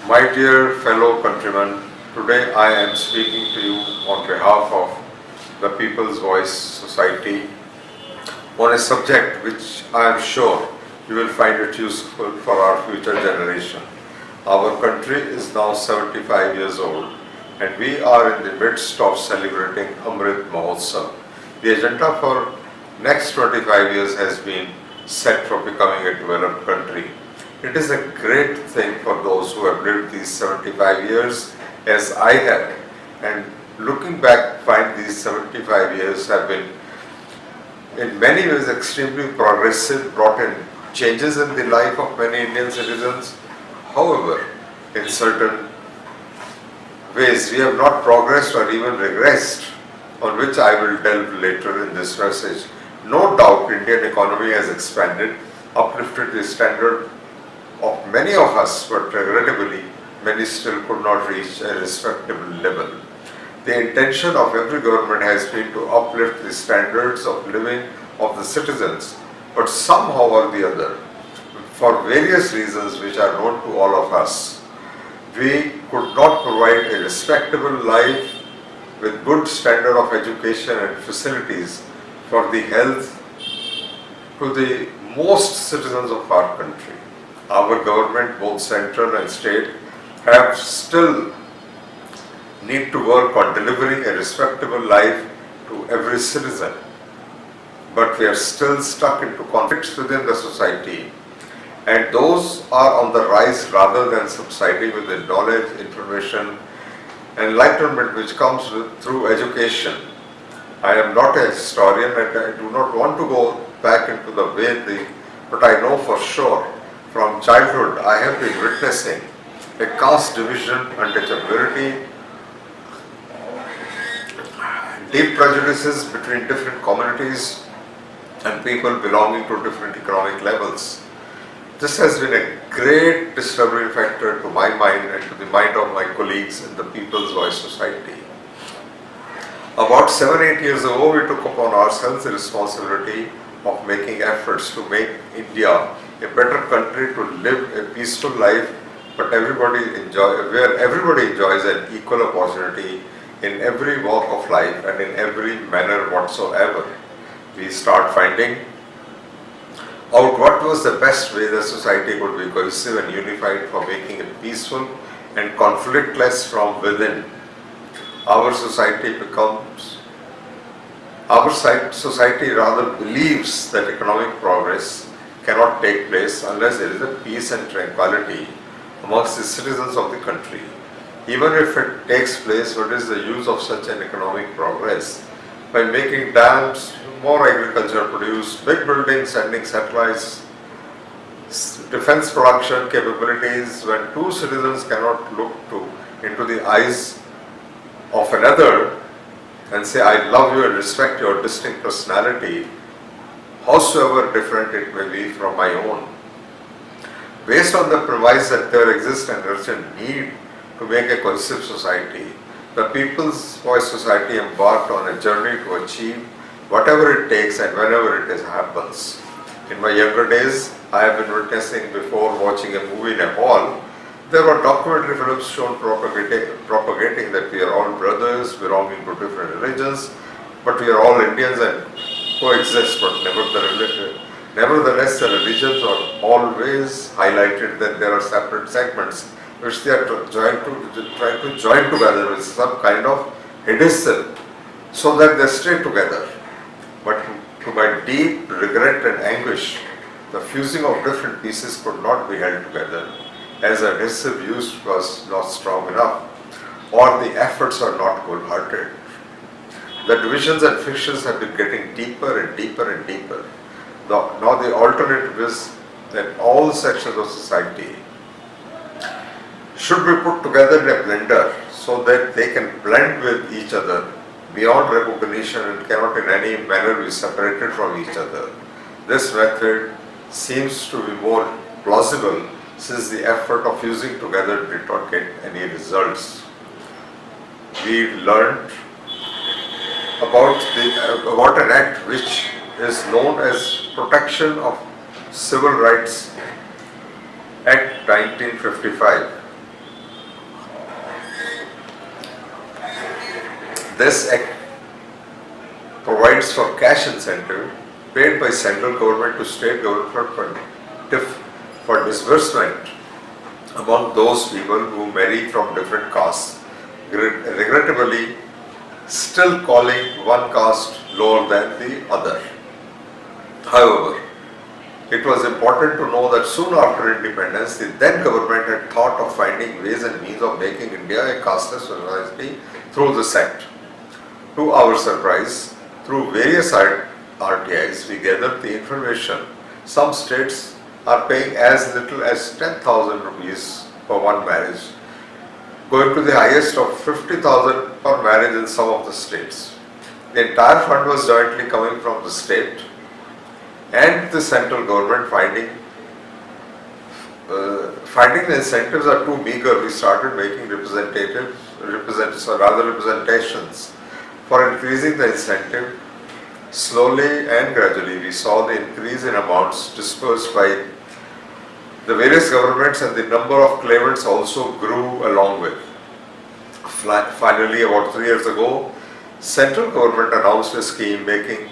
My dear fellow countrymen, today I am speaking to you on behalf of the People's Voice Society on a subject which I am sure you will find it useful for our future generation. Our country is now 75 years old and we are in the midst of celebrating Amrit Mahotsav. The agenda for next 25 years has been set for becoming a developed country. It is a great thing for those who have lived these 75 years as I have, and looking back find these 75 years have been in many ways extremely progressive, brought in changes in the life of many Indian citizens. However, in certain ways we have not progressed or even regressed, on which I will delve later in this message. No doubt Indian economy has expanded, uplifted the standard of many of us, but regrettably many still could not reach a respectable level. The intention of every government has been to uplift the standards of living of the citizens, but somehow or the other, for various reasons which are known to all of us, we could not provide a respectable life with good standard of education and facilities for the health to the most citizens of our country. Our government, both central and state, have still need to work on delivering a respectable life to every citizen. But we are still stuck into conflicts within the society, and those are on the rise rather than subsiding with the knowledge, information, enlightenment which comes through education. I am not a historian and I do not want to go back into the way but I know for sure from childhood I have been witnessing a caste division, untouchability, deep prejudices between different communities and people belonging to different economic levels. This has been a great disturbing factor to my mind and to the mind of my colleagues in the People's Voice Society. About 7-8 years ago, we took upon ourselves the responsibility of making efforts to make India a better country to live a peaceful life, but where everybody enjoys an equal opportunity in every walk of life and in every manner whatsoever. We start finding out what was the best way the society could be cohesive and unified for making it peaceful and conflictless from within. Our society rather believes that economic progress cannot take place unless there is a peace and tranquility amongst the citizens of the country. Even if it takes place, what is the use of such an economic progress? By making dams, more agriculture produced, big buildings, sending satellites, defense production capabilities, when two citizens cannot look into the eyes of another and say, I love you and respect your distinct personality, howsoever different it may be from my own. Based on the premise that there exists an urgent need to make a cohesive society, the People's Voice Society embarked on a journey to achieve whatever it takes and whenever it happens. In my younger days, I have been witnessing before watching a movie in a hall, there were documentary films shown propagating that we are all brothers belonging to different religions, but we are all Indians and coexist, but nevertheless the religions are always highlighted that there are separate segments which they are trying to join together with some kind of adhesive so that they stay together. But to my deep regret and anguish, the fusing of different pieces could not be held together as adhesive used was not strong enough or the efforts are not wholehearted. The divisions and fictions have been getting deeper and deeper and deeper. Now the alternative is that all sections of society should be put together in a blender so that they can blend with each other beyond recognition and cannot in any manner be separated from each other. This method seems to be more plausible since the effort of fusing together did not get any results. We learned about an act which is known as Protection of Civil Rights Act 1955. This act provides for cash incentive paid by central government to state government for disbursement among those people who marry from different castes, regrettably still calling one caste lower than the other. However, it was important to know that soon after independence, the then government had thought of finding ways and means of making India a casteless society through this act. To our surprise, through various RTIs, we gathered the information some states are paying as little as 10,000 rupees for one marriage, going to the highest of 50,000 per marriage in some of the states. The entire fund was jointly coming from the state and the central government. Finding the incentives are too meager, we started making representations for increasing the incentive. Slowly and gradually we saw the increase in amounts dispersed by the various governments, and the number of claimants also grew along with. Finally, about 3 years ago, central government announced a scheme making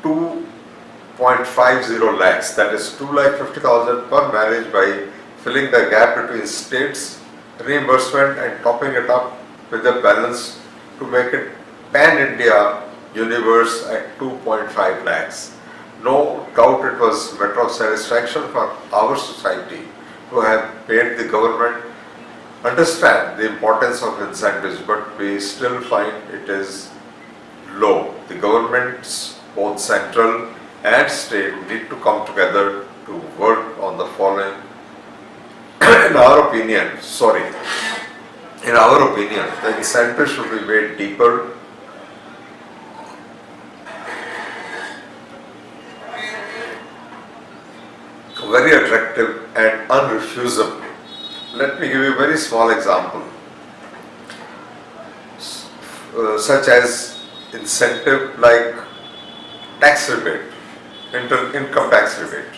2.50 lakhs, that is 2,50,000 per marriage, by filling the gap between states reimbursement and topping it up with a balance to make it pan-India universe at 2.5 lakhs. No doubt it was a matter of satisfaction for our society to have made the government understand the importance of incentives, but we still find it is low. The governments, both central and state, need to come together to work on the following. In our opinion, the incentives should be made deeper, very attractive and unrefusable. Let me give you a very small example, such as incentive like tax rebate, income tax rebate,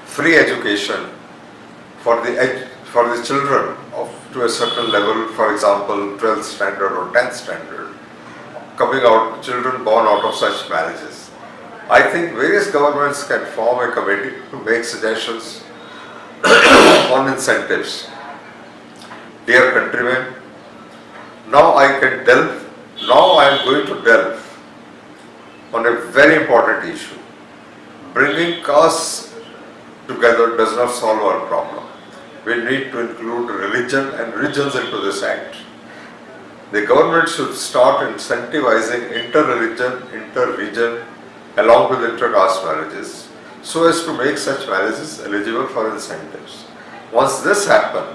free education for the children to a certain level, for example 12th standard or 10th standard, coming out children born out of such marriages. I think various governments can form a committee to make suggestions on incentives. Dear countrymen, now I am going to delve on a very important issue. Bringing castes together does not solve our problem. We need to include religion and regions into this act. The government should start incentivizing inter-region along with inter-caste marriages, so as to make such marriages eligible for incentives. Once this happens,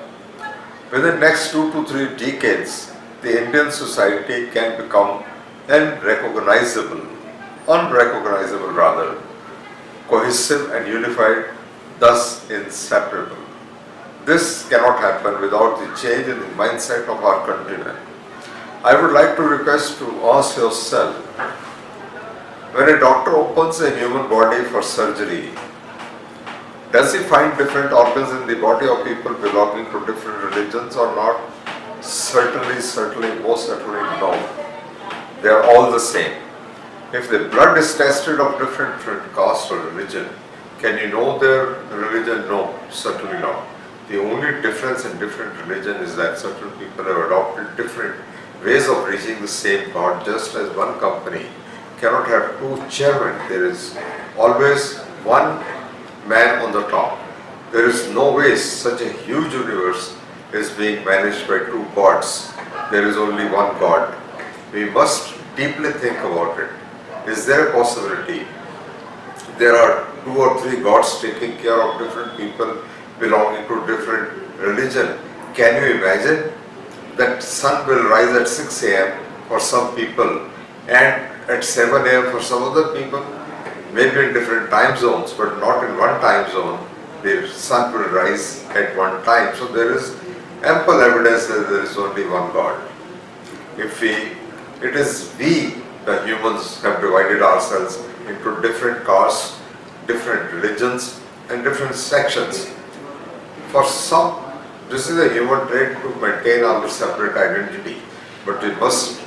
within the next 2 to 3 decades, the Indian society can become unrecognizable, cohesive and unified, thus inseparable. This cannot happen without the change in the mindset of our countrymen. I would like to request to ask yourself, when a doctor opens a human body for surgery, does he find different organs in the body of people belonging to different religions or not? Certainly, most certainly no. They are all the same. If the blood is tested of different caste or religion, can you know their religion? No, certainly not. The only difference in different religion is that certain people have adopted different ways of reaching the same God, just as one company cannot have 2 chairmen. There is always one man on the top. There is no way such a huge universe is being managed by 2 gods. There is only one God. We must deeply think about it. Is there a possibility there are 2 or 3 gods taking care of different people belonging to different religion? Can you imagine that sun will rise at 6 a.m. for some people and at 7 a.m. for some other people? Maybe in different time zones, but not in one time zone. The sun will rise at one time. So there is ample evidence that there is only one God. We, the humans, have divided ourselves into different castes, different religions, and different sections. For some, this is a human trait to maintain our separate identity, but we must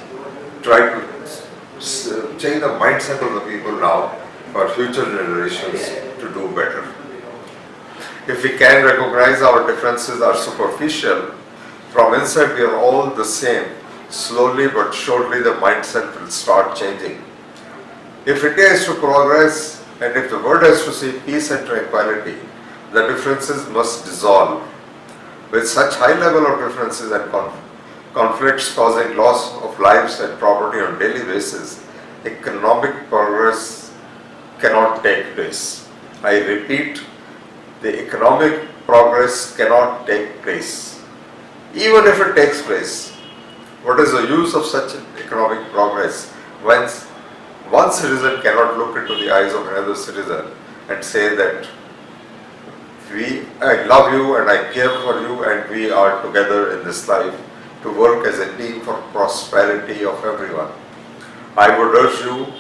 try to change the mindset of the people now for future generations to do better. If we can recognize our differences are superficial, from inside we are all the same, slowly but surely the mindset will start changing. If India is to progress and if the world has to see peace and tranquility, the differences must dissolve. With such high level of differences and conflicts causing loss of lives and property on daily basis, economic progress cannot take place. I repeat, the economic progress cannot take place. Even if it takes place, what is the use of such economic progress when one citizen cannot look into the eyes of another citizen and say that I love you and I care for you and we are together in this life to work as a team for prosperity of everyone. I would urge you,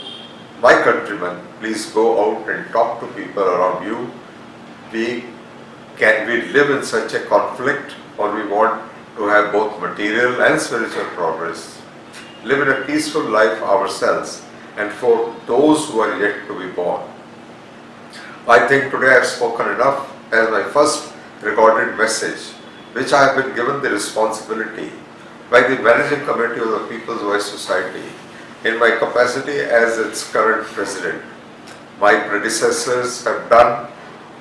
my countrymen, please go out and talk to people around you. Can we live in such a conflict, or we want to have both material and spiritual progress? Live in a peaceful life ourselves and for those who are yet to be born. I think today I have spoken enough as my first recorded message, which I have been given the responsibility by the managing committee of the People's Voice Society in my capacity as its current president. My predecessors have done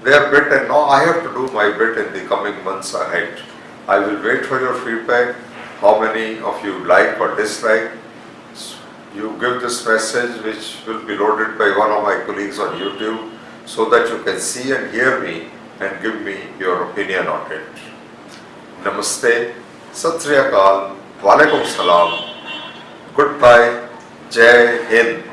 their bit and now I have to do my bit in the coming months ahead. I will wait for your feedback, how many of you like or dislike. You give this message which will be loaded by one of my colleagues on YouTube so that you can see and hear me and give me your opinion on it. Namaste, Sat Sri Akal, Walaikum Salam, goodbye, Jai Hind.